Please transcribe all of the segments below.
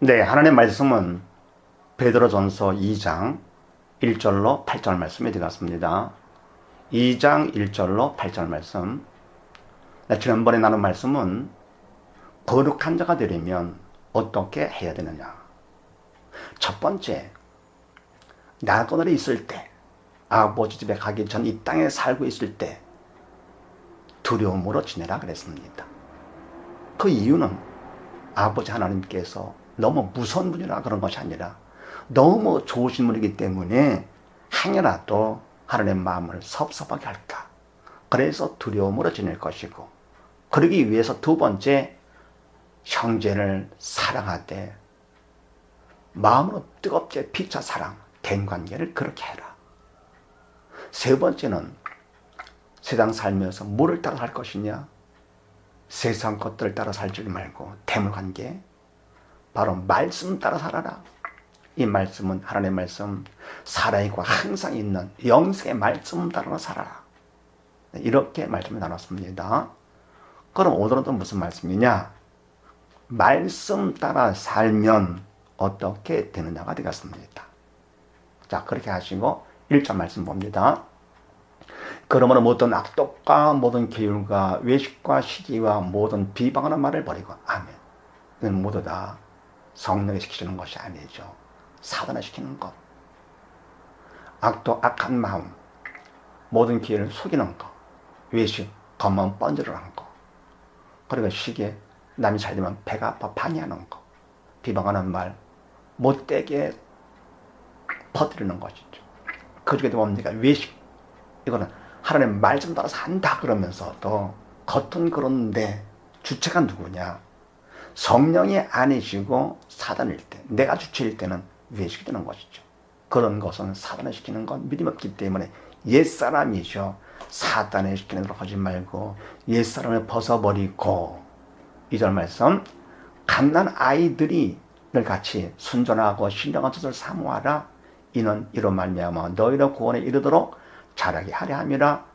네, 하나님의 말씀은 베드로전서 2장 1절로 8절 말씀이 되었습니다. 2장 1절로 8절 말씀. 지난번에 나눈 말씀은 거룩한 자가 되려면 어떻게 해야 되느냐. 첫 번째, 나그네에 있을 때, 아버지 집에 가기 전 이 땅에 살고 있을 때 두려움으로 지내라 그랬습니다. 그 이유는 아버지 하나님께서 너무 무서운 분이라 그런 것이 아니라 너무 좋으신 분이기 때문에 행여라도 하나님의 마음을 섭섭하게 할까. 그래서 두려움으로 지낼 것이고, 그러기 위해서 두 번째, 형제를 사랑하되 마음으로 뜨겁게 피차 사랑, 대인관계를 그렇게 해라. 세 번째는 세상 살면서 뭐를 따라 살 것이냐? 세상 것들을 따라 살지 말고 대물관계, 바로 말씀 따라 살아라. 이 말씀은 하나님의 말씀, 살아있고 항상 있는 영생의 말씀 따라 살아라. 이렇게 말씀을 나눴습니다. 그럼 오늘은 또 무슨 말씀이냐? 말씀 따라 살면 어떻게 되느냐가 되겠습니다. 자, 그렇게 하시고 1절 말씀 봅니다. 그러므로 모든 악독과 모든 계율과 외식과 시기와 모든 비방하는 말을 버리고, 아멘. 이건 모두 다 성령이 시키는 것이 아니죠. 사단이 시키는 것. 악독, 악한 마음, 모든 기회를 속이는 것, 외식, 겉만 번지르는 것, 그리고 시기에 남이 잘 되면 배가 아파 방해하는 것, 비방하는 말, 못되게 퍼뜨리는 것이죠. 그 중에도 뭡니까? 외식. 이거는 하나님 말씀 따라서 한다 그러면서도 겉은 그런데 주체가 누구냐? 성령이 아니시고 사단일 때, 내가 주체일 때는 외식이 되는 것이죠. 그런 것은 사단을 시키는 건 믿음 없기 때문에 옛사람이죠. 사단을 시키는 대로 하지 말고 옛사람을 벗어버리고, 2절 말씀, 갓난 아이들이 늘 같이 순전하고 신령한 뜻을 사모하라. 이는 이로 말미암아 너희로 구원에 이르도록 자라게 하려 함이라.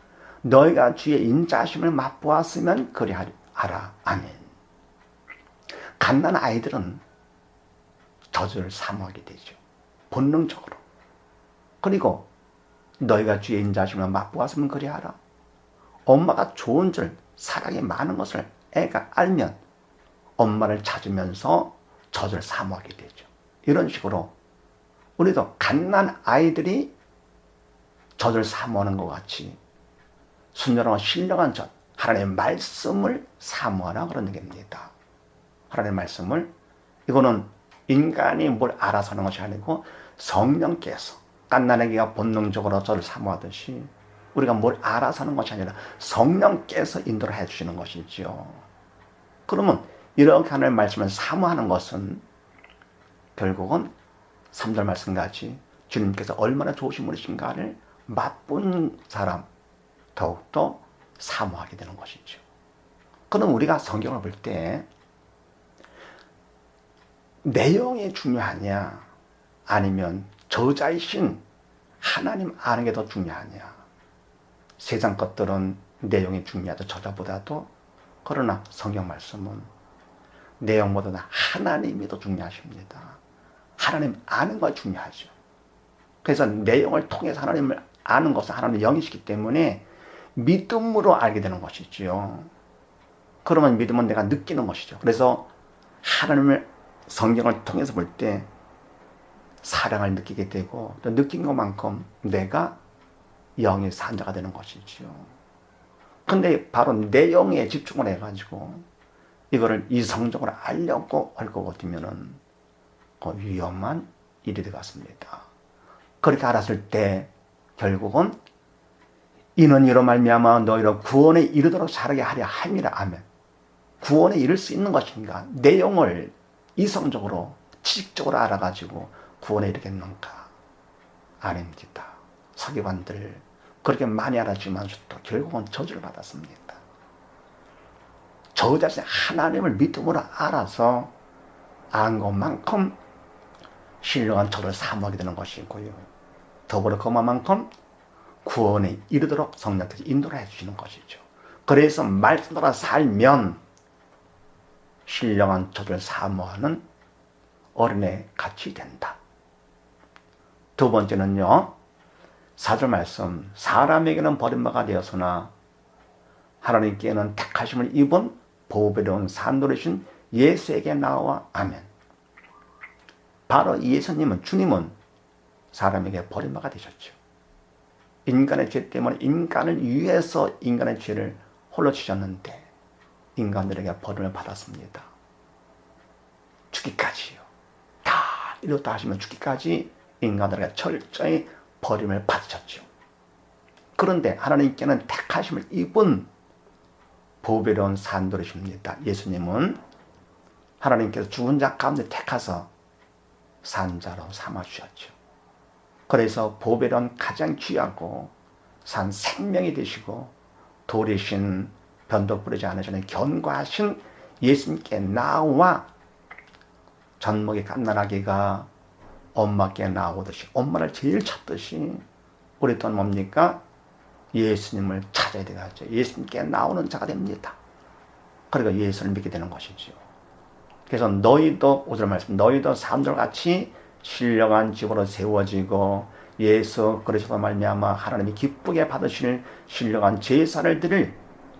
너희가 주의 인자하심을 맛보았으면 그리하라. 아멘. 갓난 아이들은 저주를 사모하게 되죠. 본능적으로. 그리고 너희가 주의 인자하심을 맛보았으면 그리하라. 엄마가 좋은 줄, 사랑이 많은 것을 애가 알면 엄마를 찾으면서 저주를 사모하게 되죠. 이런 식으로 우리도 갓난 아이들이 저주를 사모하는 것 같이 순전하고 신령한 젖, 하나님의 말씀을 사모하라 그런 얘기입니다. 하나님의 말씀을, 이거는 인간이 뭘 알아서 하는 것이 아니고 성령께서, 갓난아기가 본능적으로 저를 사모하듯이 우리가 뭘 알아서 하는 것이 아니라 성령께서 인도를 해주시는 것이지요. 그러면 이렇게 하나님의 말씀을 사모하는 것은 결국은 3절 말씀같이 주님께서 얼마나 좋으신 분이신가를 맛본 사람 더욱더 사모하게 되는 것이죠. 그럼 우리가 성경을 볼 때 내용이 중요하냐, 아니면 저자이신 하나님 아는 게 더 중요하냐? 세상 것들은 내용이 중요하죠. 저자보다도. 그러나 성경 말씀은 내용보다 하나님이 더 중요하십니다. 하나님 아는 거 중요하죠. 그래서 내용을 통해서 하나님을 아는 것은 하나님의 영이시기 때문에 믿음으로 알게 되는 것이지요. 그러면 믿음은 내가 느끼는 것이죠. 그래서 하나님을 성경을 통해서 볼 때 사랑을 느끼게 되고, 또 느낀 것만큼 내가 영의 산자가 되는 것이지요. 근데 바로 내용에 집중을 해가지고 이거를 이성적으로 알려고 할 것 같으면은 위험한 일이 되겠습니다. 그렇게 알았을 때 결국은 이는 이로 말미암아 너희로 구원에 이르도록 자라게 하려 함이라. 아멘. 구원에 이를 수 있는 것인가? 내용을 이성적으로 지식적으로 알아가지고 구원에 이르겠는가? 아닙니다. 서기관들 그렇게 많이 알았지만서도 결국은 저주를 받았습니다. 저 자신 하나님을 믿음으로 알아서 안 것만큼 신령한 저를 사모하게 되는 것이고요. 더불어 그만큼 구원에 이르도록 성령께서 인도를 해주시는 것이죠. 그래서 말씀으로 살면 신령한 저를 사모하는 어린애 같이 된다. 두 번째는요, 4절 말씀, 사람에게는 버림받아 되었으나 하나님께는 택하심을 입은 보배로운 산돌이신 예수에게 나와 아멘. 바로 예수님은, 주님은 사람에게 버림받아 되셨죠. 인간의 죄 때문에 인간을 위해서 인간의 죄를 홀로 지셨는데 인간들에게 버림을 받았습니다. 죽기까지요. 다 이렇다 하시면 죽기까지 인간들에게 철저히 버림을 받으셨죠. 그런데 하나님께는 택하심을 입은 보배로운 산돌이십니다. 예수님은 하나님께서 죽은 자 가운데 택하서 산자로 삼아주셨죠. 그래서 보배로운 가장 귀하고 산 생명이 되시고 돌이신 변도 뿌리지 않으시는 견고하신 예수님께 나와 젖먹이 갓난아기가 엄마께 나오듯이 엄마를 제일 찾듯이 우리 또한 뭡니까? 예수님을 찾아야 되겠죠. 예수님께 나오는 자가 됩니다. 그러니까 예수를 믿게 되는 것이죠. 그래서 너희도, 5절 말씀, 너희도 사람들같이 신령한 집으로 세워지고 예수 그리스도 말미암아 하나님이 기쁘게 받으실 신령한 제사를 드릴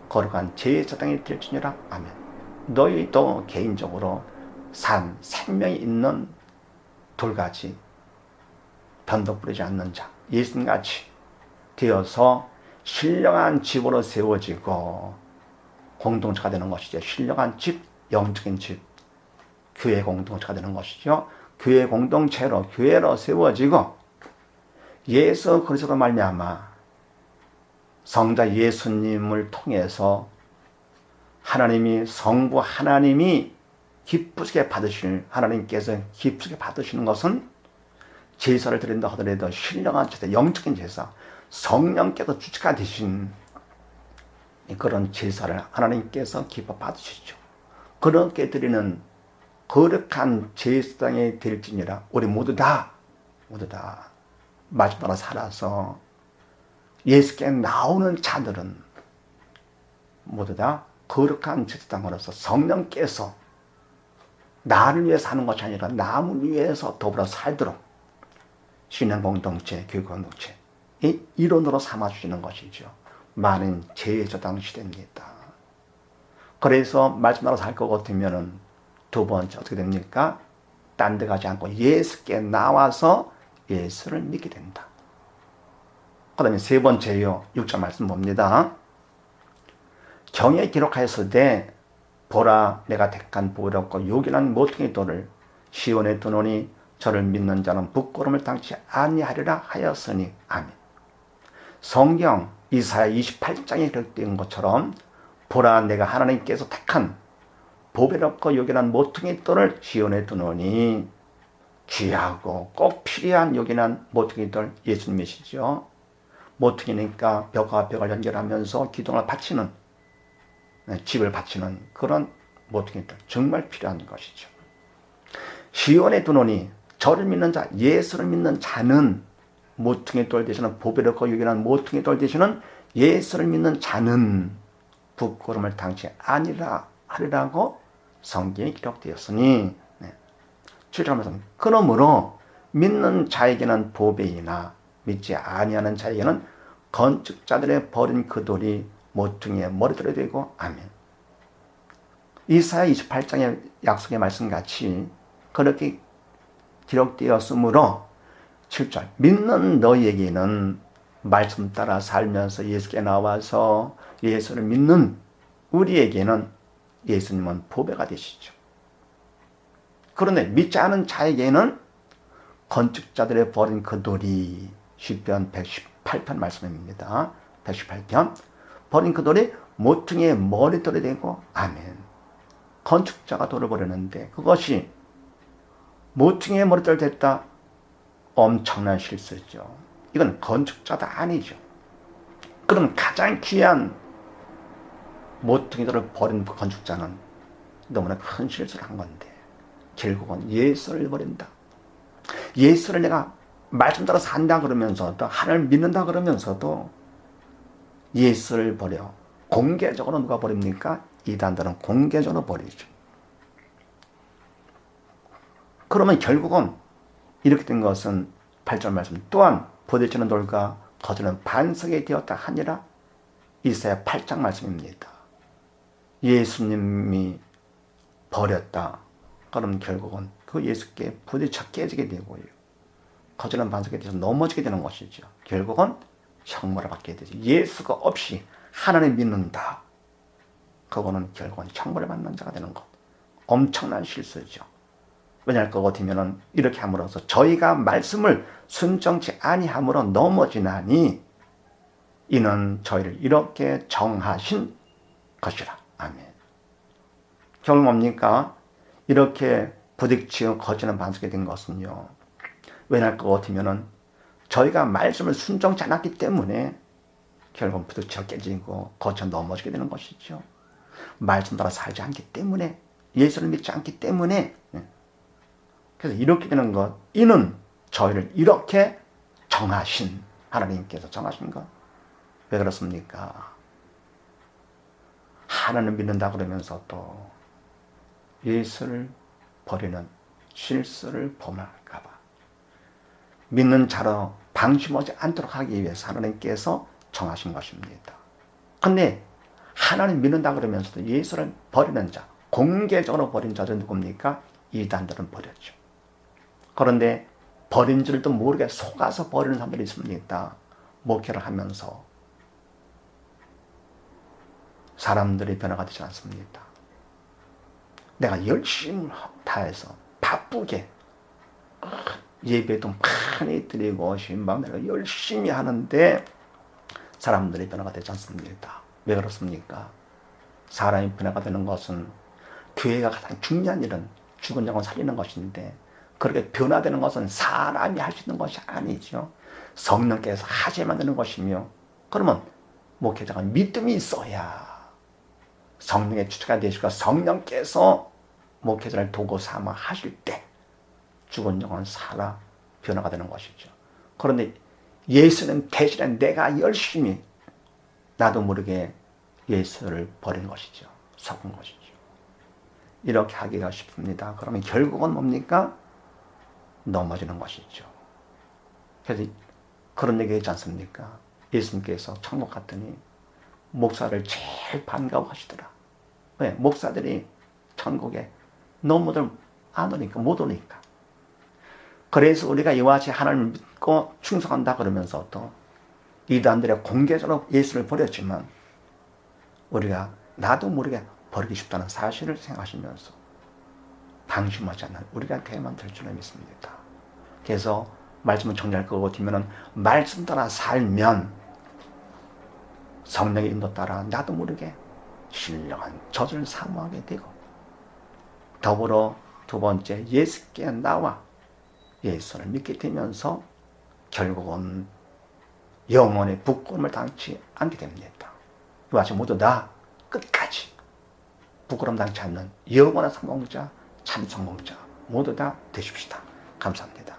거룩한 제사장이 될지니라. 아멘. 너희도 개인적으로 산 생명이 있는 돌같이 변덕 부리지 않는 자 예수님같이 되어서 신령한 집으로 세워지고 공동체가 되는 것이죠. 신령한 집, 영적인 집, 교회 공동체가 되는 것이죠. 교회 공동체로, 교회로 세워지고 예수 그리스도 말미암아 성자 예수님을 통해서 하나님이, 성부 하나님이 기쁘게 받으실, 하나님께서 기쁘게 받으시는 것은 제사를 드린다 하더라도 신령한 제사, 영적인 제사, 성령께서 주체가 되신 그런 제사를 하나님께서 기뻐 받으시죠. 그렇게 드리는 거룩한 제사장이 될지니라. 우리 모두 다 말씀 따라 살아서 예수께 나오는 자들은 모두 다 거룩한 제사장으로서 성령께서 나를 위해서 하는 것이 아니라 남을 위해서 더불어 살도록 신앙 공동체, 교회 공동체 이 이론으로 삼아주시는 것이죠. 많은 제사장 시대입니다. 그래서 말씀 따라 살 것 같으면은 두 번째 어떻게 됩니까? 딴 데 가지 않고 예수께 나와서 예수를 믿게 된다. 그 다음에 세 번째요. 6절 말씀 봅니다. 경에 기록하였으되 보라 내가 택한 보배롭고 요긴한 모퉁이 돌을 시온에 두노니 저를 믿는 자는 부끄러움을 당치 아니하리라 하였으니. 아멘. 성경 이사야 28장에 기록된 것처럼 보라 내가 하나님께서 택한 보배롭고 요긴한 모퉁이 돌을 시온에 두노니, 귀하고 꼭 필요한 요긴한 모퉁이 돌 예수님이시죠. 모퉁이니까 벽과 벽을 연결하면서 기둥을 받치는, 집을 받치는 그런 모퉁이 돌, 정말 필요한 것이죠. 시온에 두노니 저를 믿는 자, 예수를 믿는 자는, 모퉁이 돌 되시는 보배롭고 요긴한 모퉁이 돌 되시는 예수를 믿는 자는 부끄러움을 당치 아니라 하리라고 성경에 기록되었으니. 7절 말씀, 그러므로 믿는 자에게는 보배이나 믿지 아니하는 자에게는 건축자들의 버린 그 돌이 모퉁이의 머리돌이 되고. 아멘. 이사야 28장의 약속의 말씀같이 그렇게 기록되었으므로 7절, 믿는 너희에게는 말씀 따라 살면서 예수께 나와서 예수를 믿는 우리에게는 예수님은 보배가 되시죠. 그런데 믿지 않은 자에게는 건축자들의 버린 그 돌이, 시편 118편 말씀입니다. 118편, 버린 그 돌이 모퉁이의 머리돌이 되고. 아멘. 건축자가 돌을 버렸는데 그것이 모퉁이의 머리돌이 됐다. 엄청난 실수죠. 이건 건축자도 아니죠. 그럼 가장 귀한 모퉁이들을 버린 건축자는 너무나 큰 실수를 한 건데 결국은 예수를 버린다. 예수를 내가 말씀 따라 산다 그러면서도, 하나님을 믿는다 그러면서도 예수를 버려. 공개적으로 누가 버립니까? 이단들은 공개적으로 버리죠. 그러면 결국은 이렇게 된 것은 8절 말씀 또한 부딪히는 돌과 거저는 반석이 되었다 하니라. 이사야 8장 말씀입니다. 예수님이 버렸다. 그럼 결국은 그 예수께 부딪혀 깨지게 되고요. 거저는 반석에 대해서 넘어지게 되는 것이죠. 결국은 형벌을 받게 되죠. 예수가 없이 하나님 믿는다. 그거는 결국은 형벌을 받는 자가 되는 것. 엄청난 실수죠. 왜냐할 것 같으면 이렇게 함으로써 저희가 말씀을 순종치 아니함으로 넘어지나니 이는 저희를 이렇게 정하신 것이라. 아멘. 결국 뭡니까? 이렇게 부딪히고 거치는 반석이 된 것은요. 왜냐할 것 같으면 저희가 말씀을 순종치 않았기 때문에 결국 부딪혀 깨지고 거쳐 넘어지게 되는 것이죠. 말씀 따라 살지 않기 때문에, 예수를 믿지 않기 때문에. 그래서 이렇게 되는 것, 이는 저희를 이렇게 정하신, 하나님께서 정하신 것. 왜 그렇습니까? 하나님 믿는다 그러면서 또 예수를 버리는 실수를 범할까 봐 믿는 자로 방심하지 않도록 하기 위해서 하나님께서 정하신 것입니다. 근데 하나님 믿는다 그러면서도 예수를 버리는 자, 공개적으로 버린 자들은 누굽니까? 이단들은 버렸죠. 그런데 버린 줄도 모르게 속아서 버리는 사람들이 있습니다. 목회를 하면서 사람들이 변화가 되지 않습니다. 내가 열심히 다해서 바쁘게 예배도 많이 드리고 신방 내가 열심히 하는데 사람들이 변화가 되지 않습니다. 왜 그렇습니까? 사람이 변화가 되는 것은 교회가 가장 중요한 일은 죽은 영혼 살리는 것인데 그렇게 변화되는 것은 사람이 할 수 있는 것이 아니죠. 성령께서 하셔야만 되는 것이며 그러면 목회자가 믿음이 있어야 성령의 주체가 되시고 성령께서 목회자를 도구 삼아 하실 때 죽은 영혼 살아 변화가 되는 것이죠. 그런데 예수는 대신에 내가 열심히 나도 모르게 예수를 버린 것이죠. 속은 것이죠. 이렇게 하기가 쉽습니다. 그러면 결국은 뭡니까? 넘어지는 것이죠. 그래서 그런 얘기 했지 않습니까? 예수님께서 천국 갔더니 목사를 제일 반가워하시더라. 왜? 목사들이 천국에 너무들 안 오니까, 못 오니까. 그래서 우리가 이와 같이 하나님을 믿고 충성한다 그러면서 또 이단들의 공개적으로 예수를 버렸지만 우리가 나도 모르게 버리기 쉽다는 사실을 생각하시면서 방심하지 않는 우리가 되어야만 될 줄을 믿습니다. 그래서 말씀을 정리할 것 같으면 말씀 따라 살면 성령의 인도 따라 나도 모르게 신령한 젖을 사모하게 되고 더불어 두 번째 예수께 나와 예수를 믿게 되면서 결국은 영원의 부끄러움을 당치 않게 됩니다. 이와 같이 모두 다 끝까지 부끄러움 당치 않는 영원한 성공자, 참 성공자 모두 다 되십시다. 감사합니다.